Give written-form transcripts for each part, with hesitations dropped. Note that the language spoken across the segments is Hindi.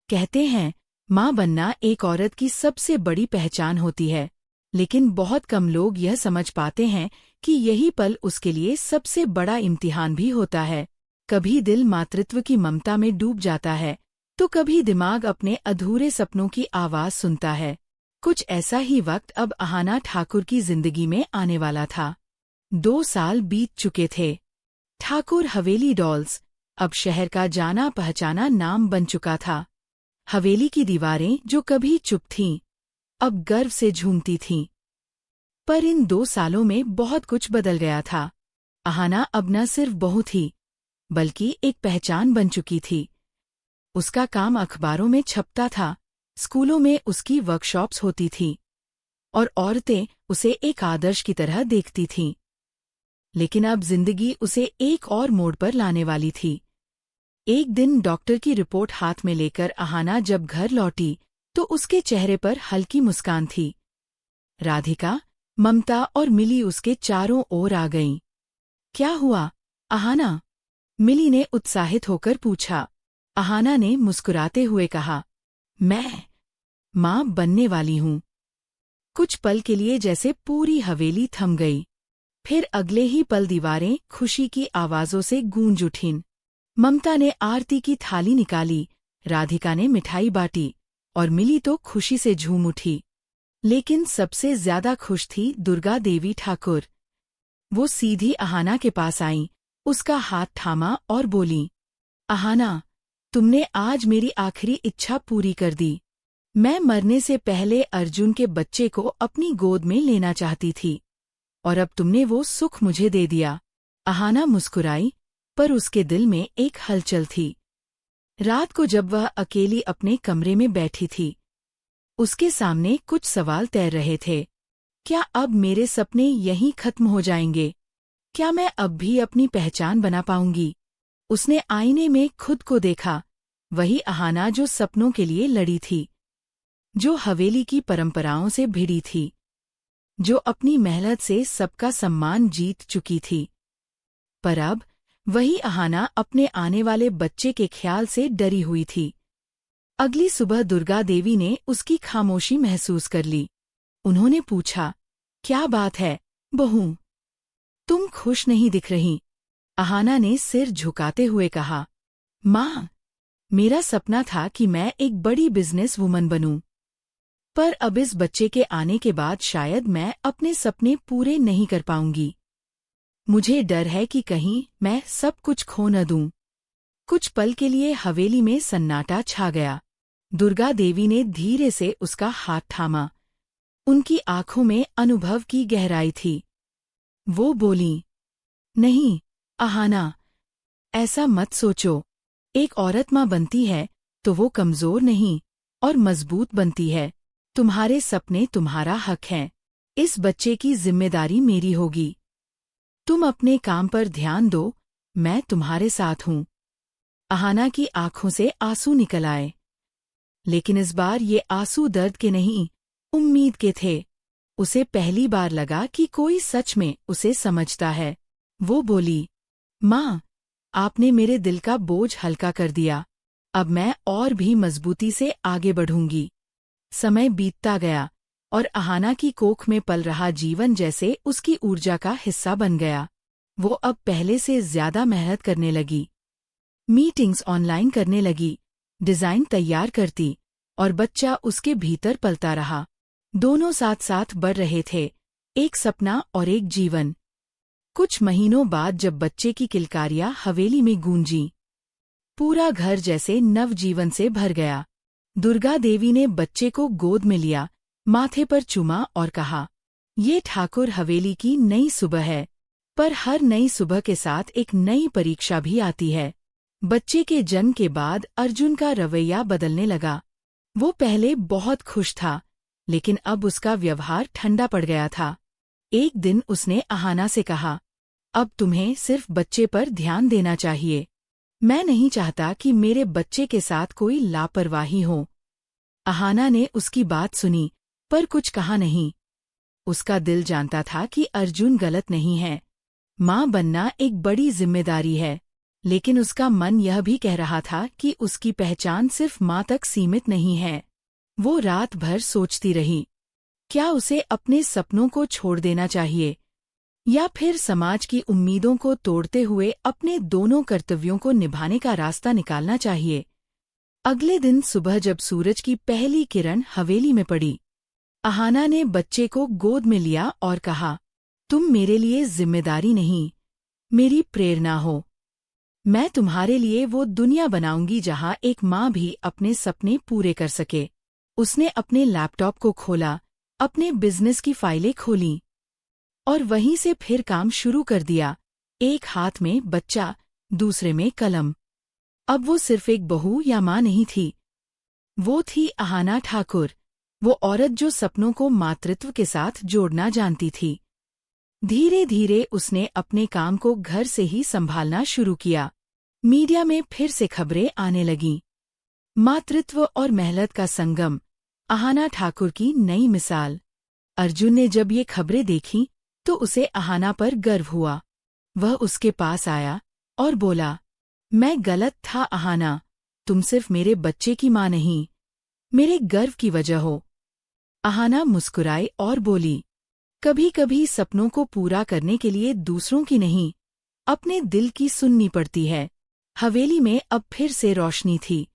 कहते हैं, माँ बनना एक औरत की सबसे बड़ी पहचान होती है, लेकिन बहुत कम लोग यह समझ पाते हैं कि यही पल उसके लिए सबसे बड़ा इम्तिहान भी होता है। कभी दिल मातृत्व की ममता में डूब जाता है, तो कभी दिमाग अपने अधूरे सपनों की आवाज सुनता है। कुछ ऐसा ही वक्त अब अहाना ठाकुर की जिंदगी में आने वाला था। 2 साल बीत चुके थे। ठाकुर हवेली डॉल्स अब शहर का जाना पहचाना नाम बन चुका था। हवेली की दीवारें जो कभी चुप थीं, अब गर्व से झूमती थीं। पर इन 2 सालों में बहुत कुछ बदल गया था। अहाना अब न सिर्फ बहू थी, बल्कि एक पहचान बन चुकी थी। उसका काम अखबारों में छपता था, स्कूलों में उसकी वर्कशॉप्स होती थीं, और औरतें उसे एक आदर्श की तरह देखती थीं। लेकिन अब जिंदगी उसे एक और मोड़ पर लाने वाली थी। एक दिन डॉक्टर की रिपोर्ट हाथ में लेकर अहाना जब घर लौटी, तो उसके चेहरे पर हल्की मुस्कान थी। राधिका, ममता और मिली उसके चारों ओर आ गईं। क्या हुआ, अहाना? मिली ने उत्साहित होकर पूछा। अहाना ने मुस्कुराते हुए कहा, मैं माँ बनने वाली हूँ। कुछ पल के लिए जैसे पूरी हवेली थम गई। फिर अगले ही पल दीवारें खुशी की आवाजों से गूंज उठीं। ममता ने आरती की थाली निकाली, राधिका ने मिठाई बांटी, और मिली तो खुशी से झूम उठी। लेकिन सबसे ज्यादा खुश थी दुर्गा देवी ठाकुर। वो सीधी अहाना के पास आईं, उसका हाथ थामा और बोली, अहाना, तुमने आज मेरी आखिरी इच्छा पूरी कर दी। मैं मरने से पहले अर्जुन के बच्चे को अपनी गोद में लेना चाहती थी, और अब तुमने वो सुख मुझे दे दिया। अहाना मुस्कुराई, पर उसके दिल में एक हलचल थी। रात को जब वह अकेली अपने कमरे में बैठी थी, उसके सामने कुछ सवाल तैर रहे थे। क्या अब मेरे सपने यहीं खत्म हो जाएंगे? क्या मैं अब भी अपनी पहचान बना पाऊंगी? उसने आईने में खुद को देखा, वही अहाना जो सपनों के लिए लड़ी थी, जो हवेली की परंपराओं से भिड़ी थी, जो अपनी मेहनत से सबका सम्मान जीत चुकी थी। पर अब वही अहाना अपने आने वाले बच्चे के ख्याल से डरी हुई थी। अगली सुबह दुर्गा देवी ने उसकी खामोशी महसूस कर ली। उन्होंने पूछा, क्या बात है, बहू? तुम खुश नहीं दिख रही। अहाना ने सिर झुकाते हुए कहा, माँ, मेरा सपना था कि मैं एक बड़ी बिजनेस वुमन बनूं। पर अब इस बच्चे के आने के बाद शायद मैं अपने सपने पूरे नहीं कर पाऊंगी। मुझे डर है कि कहीं मैं सब कुछ खो न दूं। कुछ पल के लिए हवेली में सन्नाटा छा गया। दुर्गा देवी ने धीरे से उसका हाथ थामा। उनकी आंखों में अनुभव की गहराई थी। वो बोली, नहीं, अहाना, ऐसा मत सोचो। एक औरत माँ बनती है तो वो कमजोर नहीं और मजबूत बनती है। तुम्हारे सपने तुम्हारा हक हैं। इस बच्चे की जिम्मेदारी मेरी होगी। तुम अपने काम पर ध्यान दो, मैं तुम्हारे साथ हूँ। अहाना की आंखों से आंसू निकल आए, लेकिन इस बार ये आंसू दर्द के नहीं, उम्मीद के थे। उसे पहली बार लगा कि कोई सच में उसे समझता है। वो बोली, माँ, आपने मेरे दिल का बोझ हल्का कर दिया। अब मैं और भी मजबूती से आगे बढ़ूंगी। समय बीतता गया, और अहाना की कोख में पल रहा जीवन जैसे उसकी ऊर्जा का हिस्सा बन गया। वो अब पहले से ज्यादा मेहनत करने लगी। मीटिंग्स ऑनलाइन करने लगी, डिजाइन तैयार करती, और बच्चा उसके भीतर पलता रहा। दोनों साथ साथ बढ़ रहे थे, एक सपना और एक जीवन। कुछ महीनों बाद जब बच्चे की किलकारियां हवेली में गूंजी, पूरा घर जैसे नवजीवन से भर गया। दुर्गा देवी ने बच्चे को गोद में लिया, माथे पर चूमा और कहा, ये ठाकुर हवेली की नई सुबह है। पर हर नई सुबह के साथ एक नई परीक्षा भी आती है। बच्चे के जन्म के बाद अर्जुन का रवैया बदलने लगा। वो पहले बहुत खुश था, लेकिन अब उसका व्यवहार ठंडा पड़ गया था। एक दिन उसने अहाना से कहा, अब तुम्हें सिर्फ बच्चे पर ध्यान देना चाहिए। मैं नहीं चाहता कि मेरे बच्चे के साथ कोई लापरवाही हो। अहाना ने उसकी बात सुनी, पर कुछ कहा नहीं। उसका दिल जानता था कि अर्जुन गलत नहीं है। माँ बनना एक बड़ी जिम्मेदारी है, लेकिन उसका मन यह भी कह रहा था कि उसकी पहचान सिर्फ माँ तक सीमित नहीं है। वो रात भर सोचती रही, क्या उसे अपने सपनों को छोड़ देना चाहिए या फिर समाज की उम्मीदों को तोड़ते हुए अपने दोनों कर्तव्यों को निभाने का रास्ता निकालना चाहिए। अगले दिन सुबह जब सूरज की पहली किरण हवेली में पड़ी, अहाना ने बच्चे को गोद में लिया और कहा, तुम मेरे लिए जिम्मेदारी नहीं, मेरी प्रेरणा हो। मैं तुम्हारे लिए वो दुनिया बनाऊंगी जहां एक माँ भी अपने सपने पूरे कर सके। उसने अपने लैपटॉप को खोला, अपने बिजनेस की फाइलें खोलीं और वहीं से फिर काम शुरू कर दिया। एक हाथ में बच्चा, दूसरे में कलम। अब वो सिर्फ एक बहू या माँ नहीं थी, वो थी अहाना ठाकुर, वो औरत जो सपनों को मातृत्व के साथ जोड़ना जानती थी। धीरे धीरे उसने अपने काम को घर से ही संभालना शुरू किया। मीडिया में फिर से खबरें आने लगीं। मातृत्व और मेहनत का संगम, अहाना ठाकुर की नई मिसाल। अर्जुन ने जब ये खबरें देखीं तो उसे अहाना पर गर्व हुआ। वह उसके पास आया और बोला, मैं गलत था अहाना, तुम सिर्फ मेरे बच्चे की माँ नहीं, मेरे गर्व की वजह हो। अहाना मुस्कुराई और बोली, कभी कभी सपनों को पूरा करने के लिए दूसरों की नहीं, अपने दिल की सुननी पड़ती है। हवेली में अब फिर से रोशनी थी।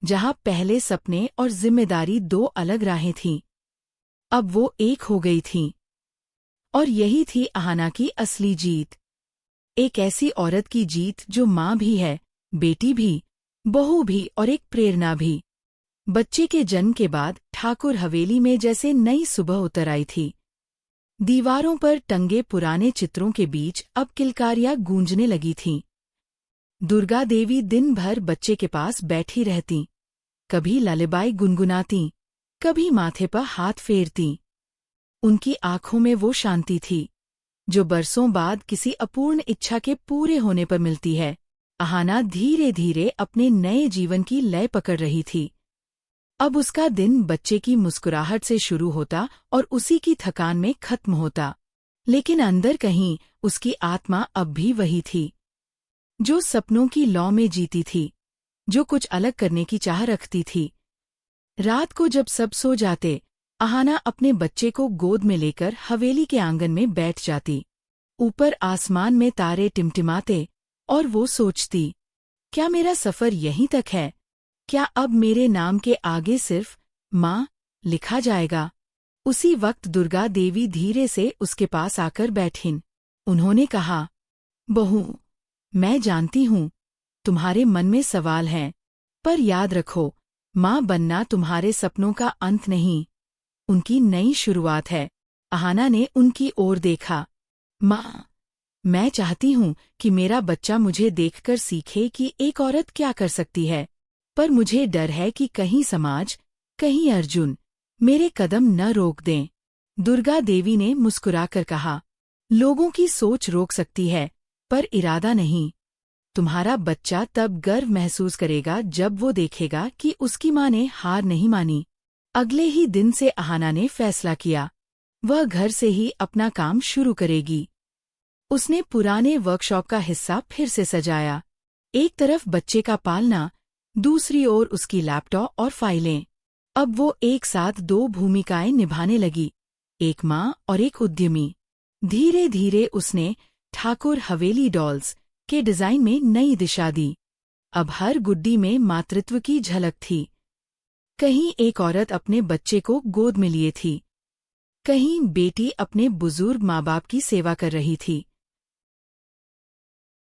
जहां पहले सपने और जिम्मेदारी दो अलग राहें थीं, अब वो एक हो गई थीं। और यही थी अहाना की असली जीत। एक ऐसी औरत की जीत जो माँ भी है, बेटी भी, बहू भी और एक प्रेरणा भी। बच्चे के जन्म के बाद ठाकुर हवेली में जैसे नई सुबह उतर आई थी। दीवारों पर टंगे पुराने चित्रों के बीच अब किलकारियां गूंजने लगी थीं। दुर्गा देवी दिन भर बच्चे के पास बैठी रहतीं, कभी ललबाई गुनगुनातीं, कभी माथे पर हाथ फेरतीं। उनकी आंखों में वो शांति थी जो बरसों बाद किसी अपूर्ण इच्छा के पूरे होने पर मिलती है। अहाना धीरे धीरे अपने नए जीवन की लय पकड़ रही थी। अब उसका दिन बच्चे की मुस्कुराहट से शुरू होता और उसी की थकान में खत्म होता। लेकिन अंदर कहीं उसकी आत्मा अब भी वही थी, जो सपनों की लौ में जीती थी, जो कुछ अलग करने की चाह रखती थी। रात को जब सब सो जाते, अहाना अपने बच्चे को गोद में लेकर हवेली के आंगन में बैठ जाती। ऊपर आसमान में तारे टिमटिमाते और वो सोचती, क्या मेरा सफर यहीं तक है? क्या अब मेरे नाम के आगे सिर्फ माँ लिखा जाएगा? उसी वक्त दुर्गा देवी धीरे से उसके पास आकर बैठीं। उन्होंने कहा, बहू, मैं जानती हूँ तुम्हारे मन में सवाल हैं, पर याद रखो, माँ बनना तुम्हारे सपनों का अंत नहीं, उनकी नई शुरुआत है। अहाना ने उनकी ओर देखा। माँ, मैं चाहती हूँ कि मेरा बच्चा मुझे देखकर सीखे कि एक औरत क्या कर सकती है, पर मुझे डर है कि कहीं समाज, कहीं अर्जुन मेरे कदम न रोक दें। दुर्गा देवी ने मुस्कुराकर कहा, लोगों की सोच रोक सकती है, पर इरादा नहीं। तुम्हारा बच्चा तब गर्व महसूस करेगा जब वो देखेगा कि उसकी माँ ने हार नहीं मानी। अगले ही दिन से अहाना ने फैसला किया, वह घर से ही अपना काम शुरू करेगी। उसने पुराने वर्कशॉप का हिस्सा फिर से सजाया। एक तरफ बच्चे का पालना, दूसरी ओर उसकी लैपटॉप और फाइलें। अब वो एक साथ दो भूमिकाएं निभाने लगी, एक माँ और एक उद्यमी। धीरे धीरे उसने ठाकुर हवेली डॉल्स के डिजाइन में नई दिशा दी। अब हर गुड्डी में मातृत्व की झलक थी। कहीं एक औरत अपने बच्चे को गोद में लिए थी, कहीं बेटी अपने बुजुर्ग माँ बाप की सेवा कर रही थी।